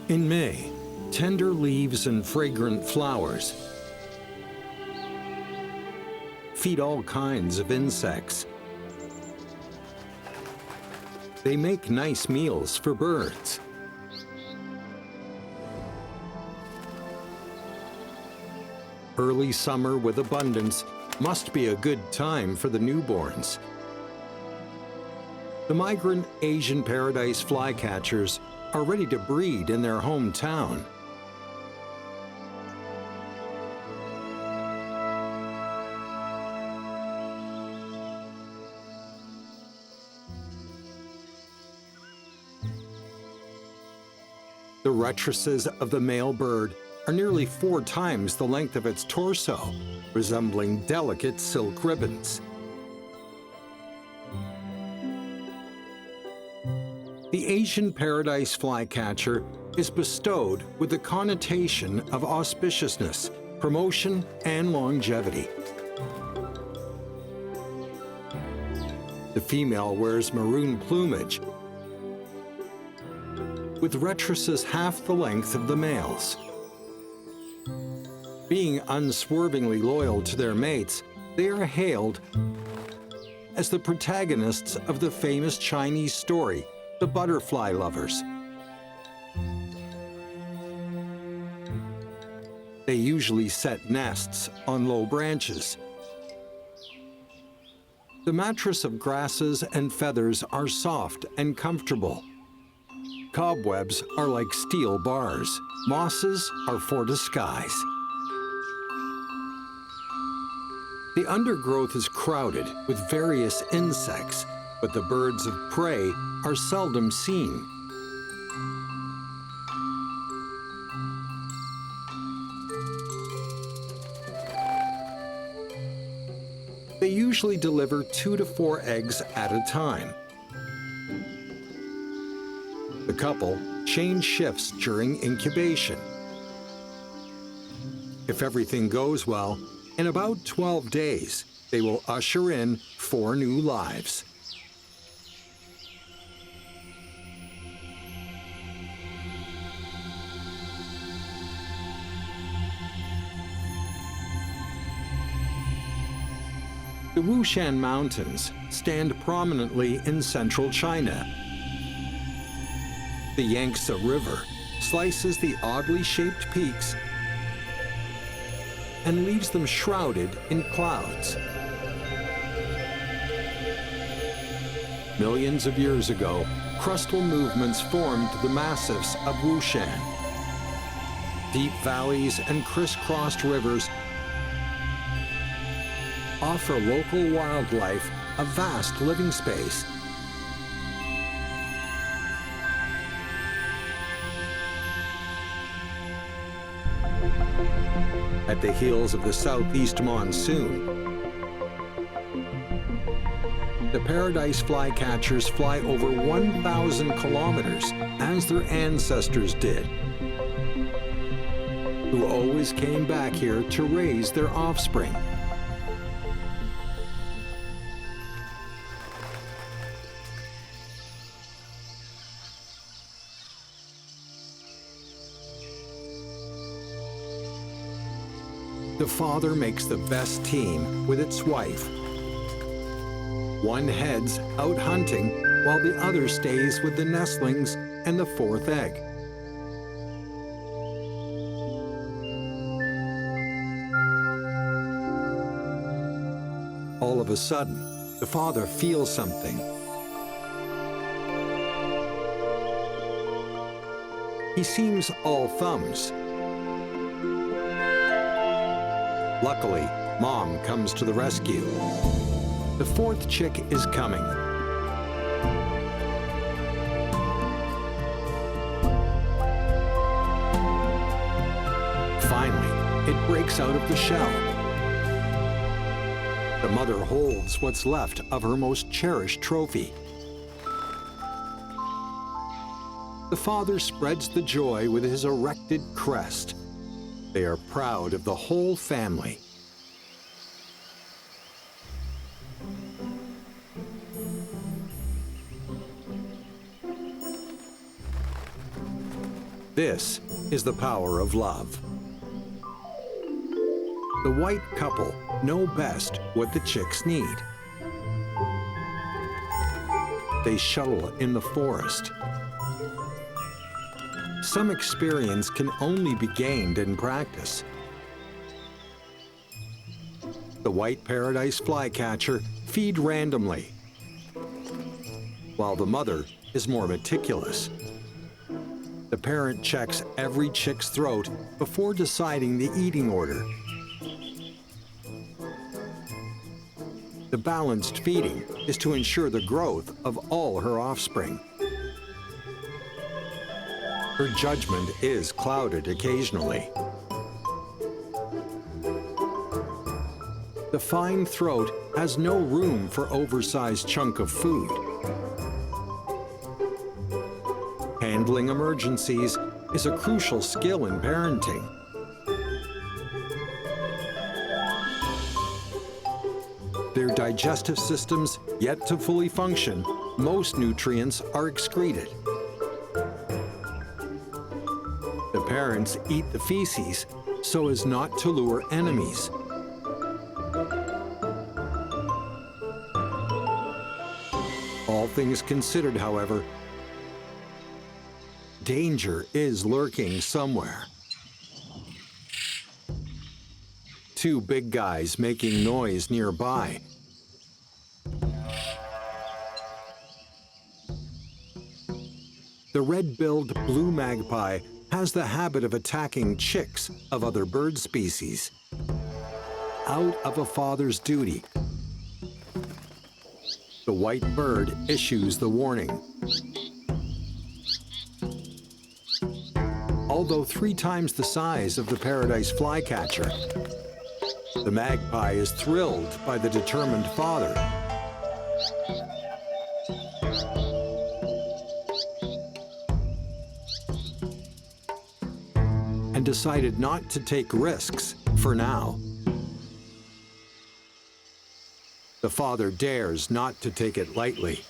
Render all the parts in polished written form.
In May, tender leaves and fragrant flowers feed all kinds of insects. They make nice meals for birds. Early summer with abundance must be a good time for the newborns. The migrant Asian paradise flycatchers are ready to breed in their hometown. The rectrices of the male bird are nearly 4 times the length of its torso, resembling delicate silk ribbons. The Asian paradise flycatcher is bestowed with the connotation of auspiciousness, promotion, and longevity. The female wears maroon plumage, with rectrices half the length of the male's. Being unswervingly loyal to their mates, they are hailed as the protagonists of the famous Chinese story, The Butterfly Lovers. They usually set nests on low branches. The mattress of grasses and feathers are soft and comfortable. Cobwebs are like steel bars. Mosses are for disguise. The undergrowth is crowded with various insects, but the birds of prey are seldom seen. They usually deliver 2 to 4 eggs at a time. The couple change shifts during incubation. If everything goes well, in about 12 days, they will usher in 4 new lives. The Wushan Mountains stand prominently in central China. The Yangtze River slices the oddly shaped peaks and leaves them shrouded in clouds. Millions of years ago, crustal movements formed the massifs of Wushan. Deep valleys and crisscrossed rivers offer local wildlife a vast living space. At the heels of the southeast monsoon, the paradise flycatchers fly over 1,000 kilometers, as their ancestors did, who always came back here to raise their offspring. The father makes the best team with its wife. One heads out hunting while the other stays with the nestlings and the 4th egg. All of a sudden, the father feels something. He seems all thumbs. Luckily, Mom comes to the rescue. The 4th chick is coming. Finally, it breaks out of the shell. The mother holds what's left of her most cherished trophy. The father spreads the joy with his erected crest. They are proud of the whole family. This is the power of love. The white couple know best what the chicks need. They shuttle in the forest. Some experience can only be gained in practice. The white paradise-flycatcher feed randomly, while the mother is more meticulous. The parent checks every chick's throat before deciding the eating order. The balanced feeding is to ensure the growth of all her offspring. Her judgment is clouded occasionally. The fine throat has no room for oversized chunk of food. Handling emergencies is a crucial skill in parenting. Their digestive systems yet to fully function, most nutrients are excreted. The parents eat the feces so as not to lure enemies. All things considered, however, danger is lurking somewhere. Two big guys making noise nearby. The red-billed blue magpie has the habit of attacking chicks of other bird species. Out of a father's duty, the white bird issues the warning. Although 3 times the size of the paradise-flycatcher, the magpie is thrilled by the determined father. And decided not to take risks for now. The father dares not to take it lightly.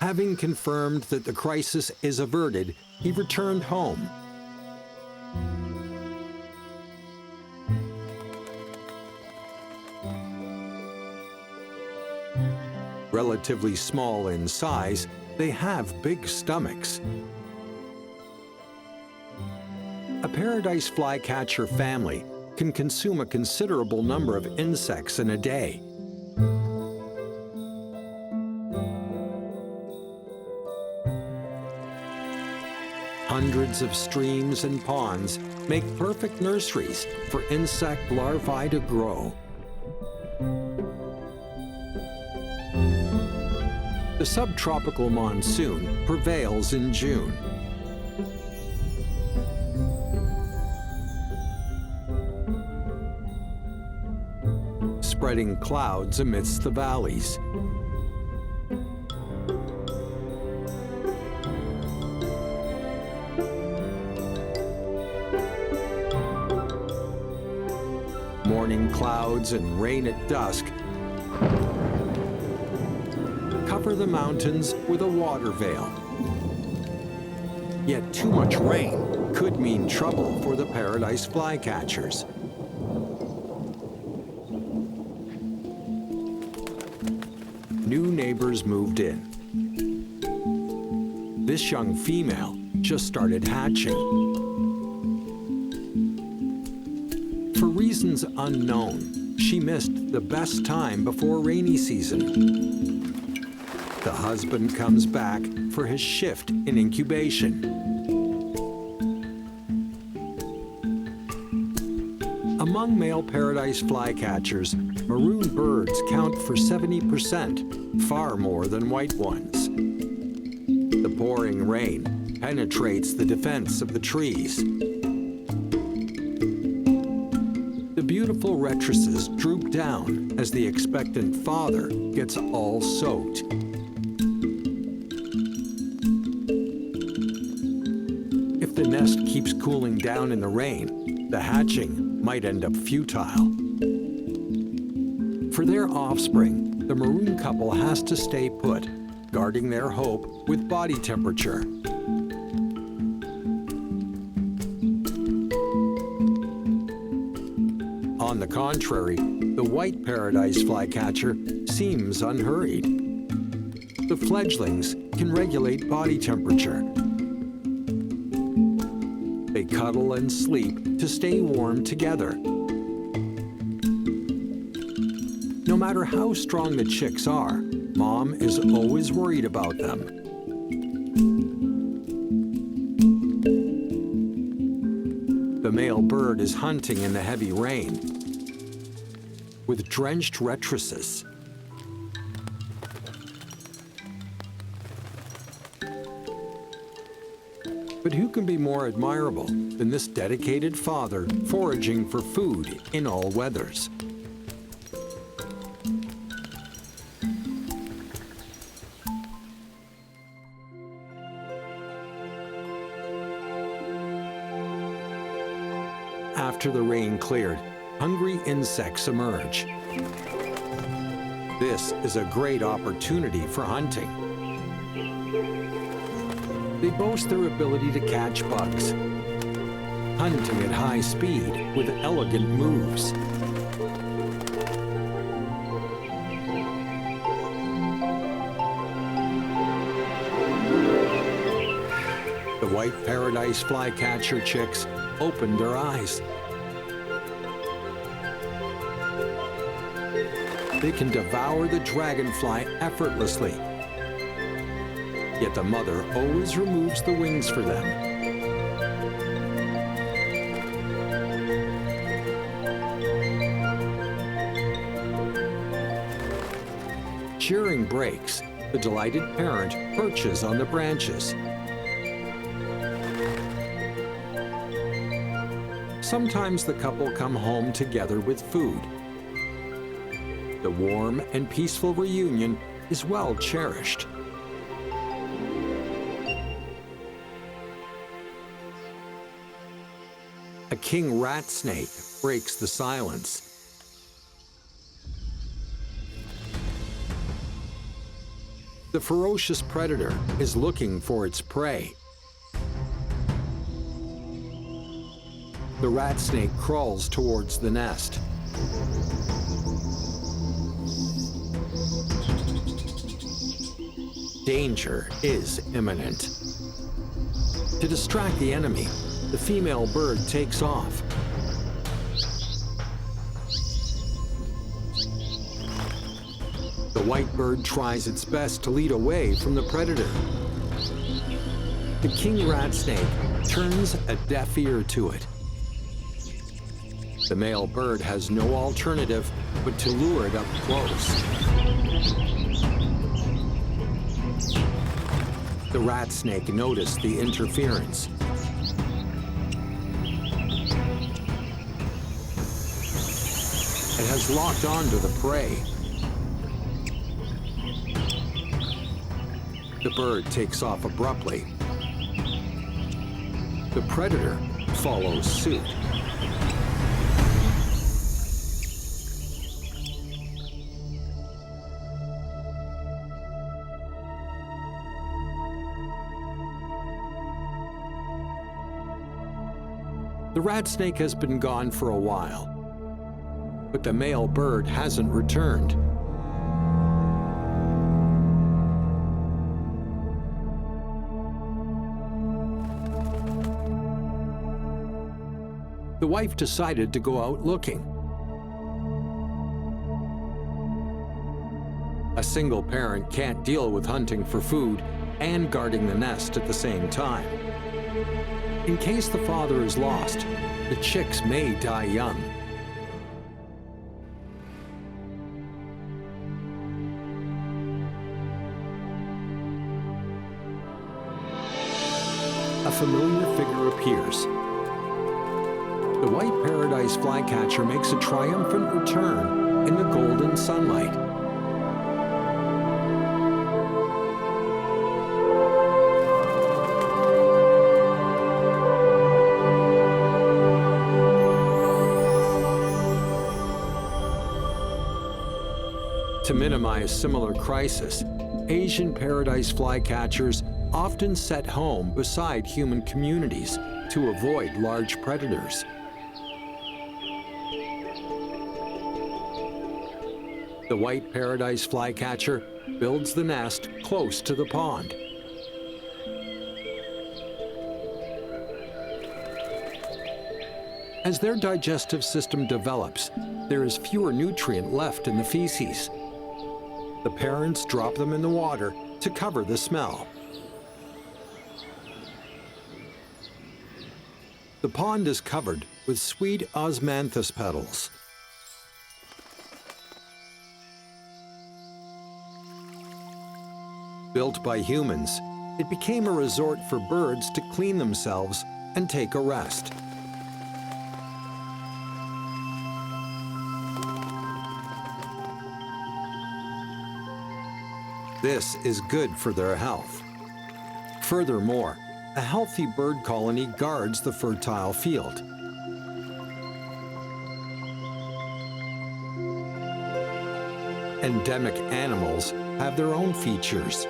Having confirmed that the crisis is averted, he returned home. Relatively small in size, they have big stomachs. A paradise-flycatcher family can consume a considerable number of insects in a day. Hundreds of streams and ponds make perfect nurseries for insect larvae to grow. The subtropical monsoon prevails in June. Spreading clouds amidst the valleys. Morning clouds and rain at dusk cover the mountains with a water veil. Yet too much rain could mean trouble for the paradise-flycatchers. New neighbors moved in. This young female just started hatching. For reasons unknown, she missed the best time before rainy season. The husband comes back for his shift in incubation. Among male paradise-flycatchers, maroon birds count for 70%, far more than white ones. The pouring rain penetrates the defense of the trees. The beautiful rectrices droop down as the expectant father gets all soaked. If the nest keeps cooling down in the rain, the hatching might end up futile. For their offspring, the maroon couple has to stay put, guarding their hope with body temperature. On the contrary, the white paradise flycatcher seems unhurried. The fledglings can regulate body temperature. They cuddle and sleep to stay warm together. No matter how strong the chicks are, Mom is always worried about them. The male bird is hunting in the heavy rain with drenched rectrices. But who can be more admirable than this dedicated father foraging for food in all weathers? After the rain cleared, hungry insects emerge. This is a great opportunity for hunting. They boast their ability to catch bugs, hunting at high speed with elegant moves. The white paradise flycatcher chicks opened their eyes. They can devour the dragonfly effortlessly. Yet the mother always removes the wings for them. During breaks, the delighted parent perches on the branches. Sometimes the couple come home together with food. The warm and peaceful reunion is well cherished. A king rat snake breaks the silence. The ferocious predator is looking for its prey. The rat snake crawls towards the nest. Danger is imminent. To distract the enemy, the female bird takes off. The white bird tries its best to lead away from the predator. The king rat snake turns a deaf ear to it. The male bird has no alternative but to lure it up close. The rat snake noticed the interference. It has locked onto the prey. The bird takes off abruptly. The predator follows suit. The rat snake has been gone for a while, but the male bird hasn't returned. The wife decided to go out looking. A single parent can't deal with hunting for food and guarding the nest at the same time. In case the father is lost, the chicks may die young. A familiar figure appears. The white paradise flycatcher makes a triumphant return in the golden sunlight. To minimize similar crisis, Asian paradise flycatchers often set home beside human communities to avoid large predators. The white paradise flycatcher builds the nest close to the pond. As their digestive system develops, there is fewer nutrient left in the feces. The parents drop them in the water to cover the smell. The pond is covered with sweet osmanthus petals. Built by humans, it became a resort for birds to clean themselves and take a rest. This is good for their health. Furthermore, a healthy bird colony guards the fertile field. Endemic animals have their own features.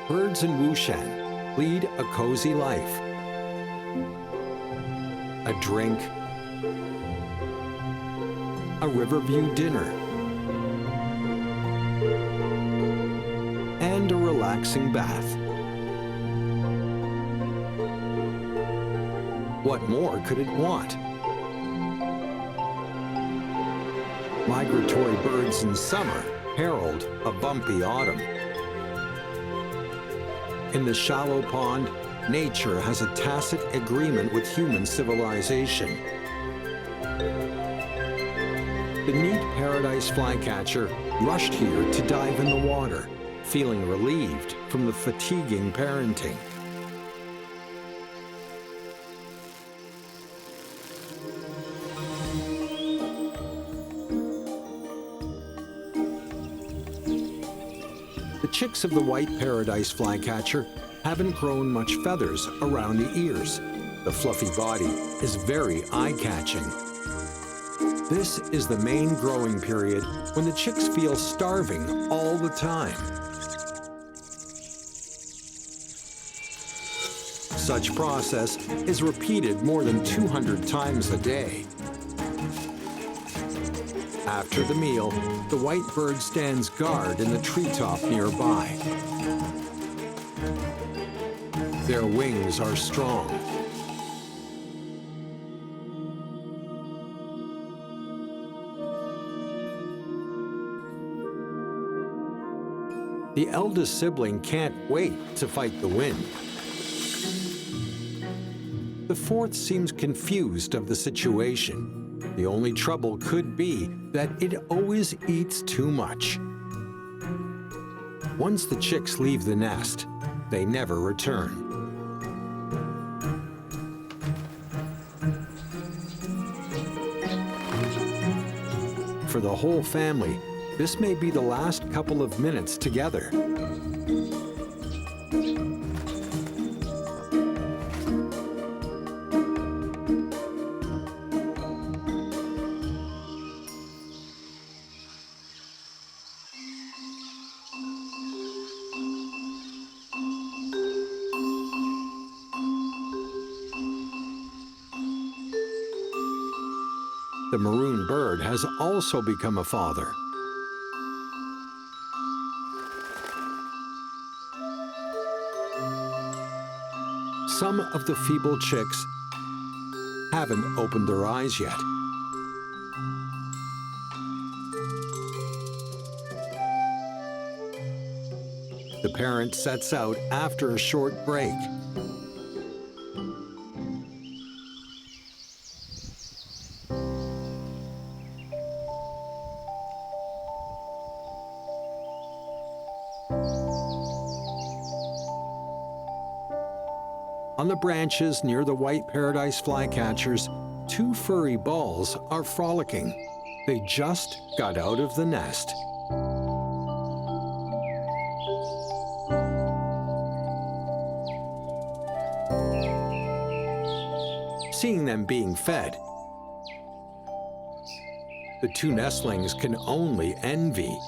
Birds in Wushan lead a cozy life. A drink, a riverview dinner, and a relaxing bath. What more could it want? Migratory birds in summer herald a bumpy autumn. In the shallow pond, nature has a tacit agreement with human civilization. The neat paradise flycatcher rushed here to dive in the water, feeling relieved from the fatiguing parenting. The chicks of the white paradise flycatcher haven't grown much feathers around the ears. The fluffy body is very eye-catching. This is the main growing period when the chicks feel starving all the time. Such process is repeated more than 200 times a day. After the meal, the white bird stands guard in the treetop nearby. Their wings are strong. The eldest sibling can't wait to fight the wind. The fourth seems confused of the situation. The only trouble could be that it always eats too much. Once the chicks leave the nest, they never return. For the whole family, this may be the last couple of minutes together. The maroon bird has also become a father. Some of the feeble chicks haven't opened their eyes yet. The parent sets out after a short break. On the branches near the white paradise flycatchers, two furry balls are frolicking. They just got out of the nest. Seeing them being fed, the two nestlings can only envy.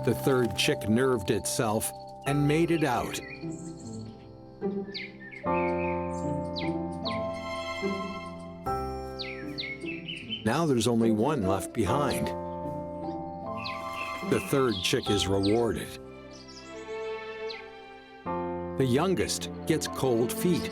The third chick nerved itself and made it out. Now there's only one left behind. The third chick is rewarded. The youngest gets cold feet.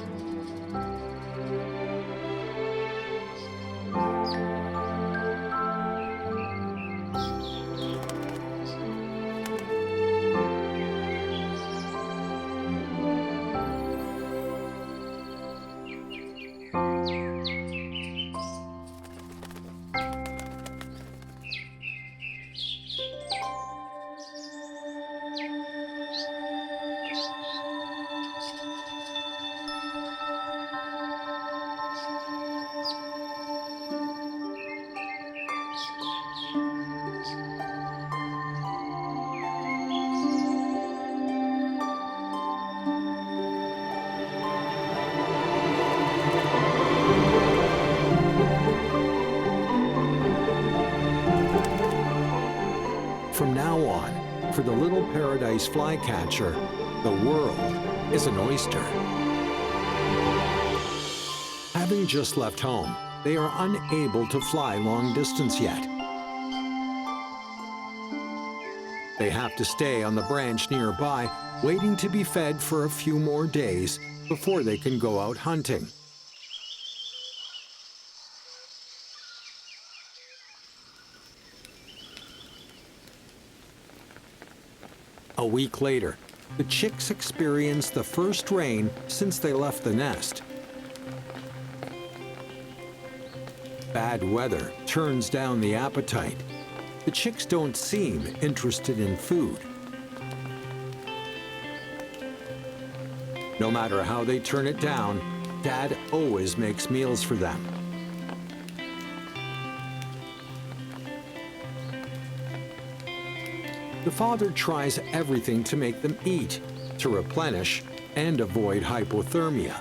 From now on, for the little Paradise-Flycatcher, the world is an oyster. Having just left home, they are unable to fly long distance yet. They have to stay on the branch nearby, waiting to be fed for a few more days before they can go out hunting. A week later, the chicks experience the first rain since they left the nest. Bad weather turns down the appetite. The chicks don't seem interested in food. No matter how they turn it down, Dad always makes meals for them. The father tries everything to make them eat, to replenish and avoid hypothermia.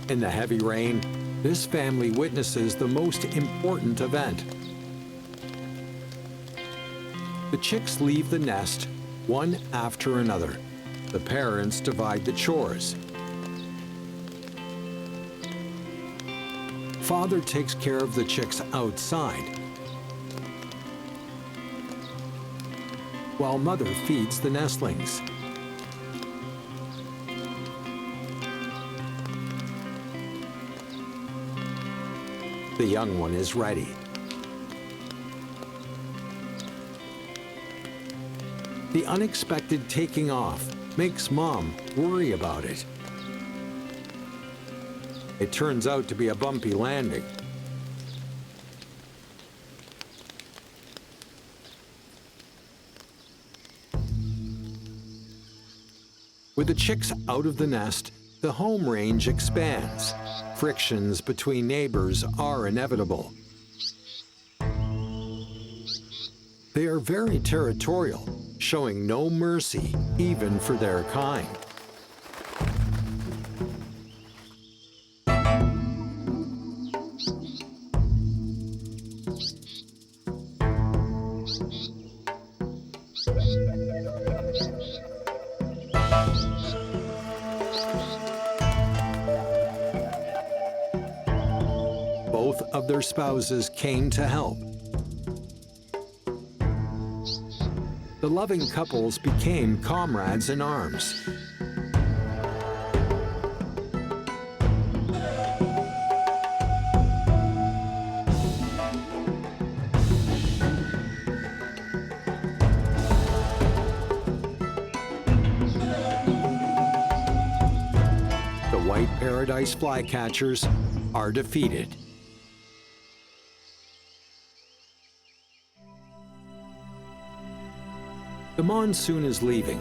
In the heavy rain, this family witnesses the most important event. The chicks leave the nest, one after another. The parents divide the chores. Father takes care of the chicks outside, while Mother feeds the nestlings. The young one is ready. The unexpected taking off makes Mom worry about it. It turns out to be a bumpy landing. With the chicks out of the nest, the home range expands. Frictions between neighbors are inevitable. They are very territorial, showing no mercy even for their kind. Both of their spouses came to help. The loving couples became comrades in arms. The white paradise flycatchers are defeated. The monsoon is leaving.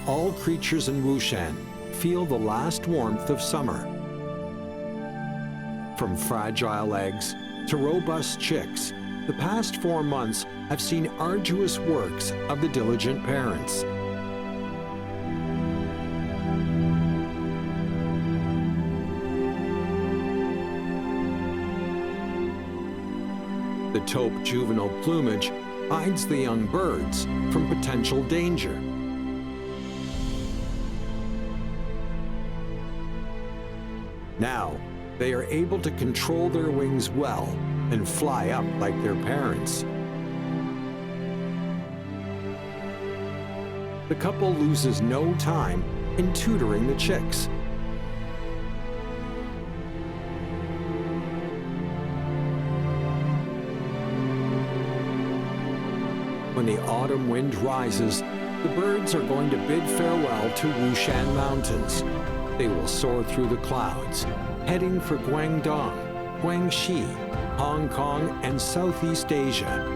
All creatures in Wushan feel the last warmth of summer. From fragile eggs to robust chicks, the past 4 months have seen arduous works of the diligent parents. The taupe juvenile plumage hides the young birds from potential danger. Now, they are able to control their wings well and fly up like their parents. The couple loses no time in tutoring the chicks. When the autumn wind rises, the birds are going to bid farewell to Wushan Mountains. They will soar through the clouds, heading for Guangdong, Guangxi, Hong Kong, and Southeast Asia.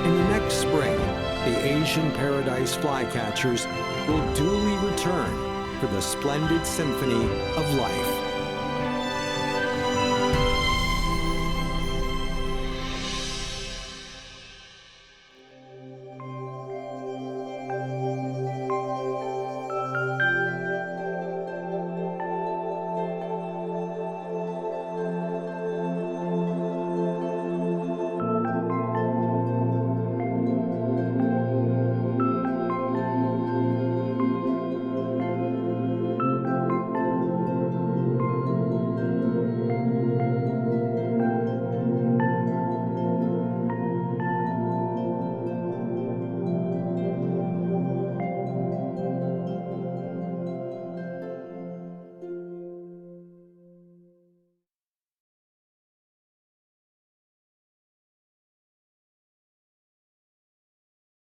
In the next spring, the Asian Paradise-Flycatchers will duly return for the splendid symphony of life.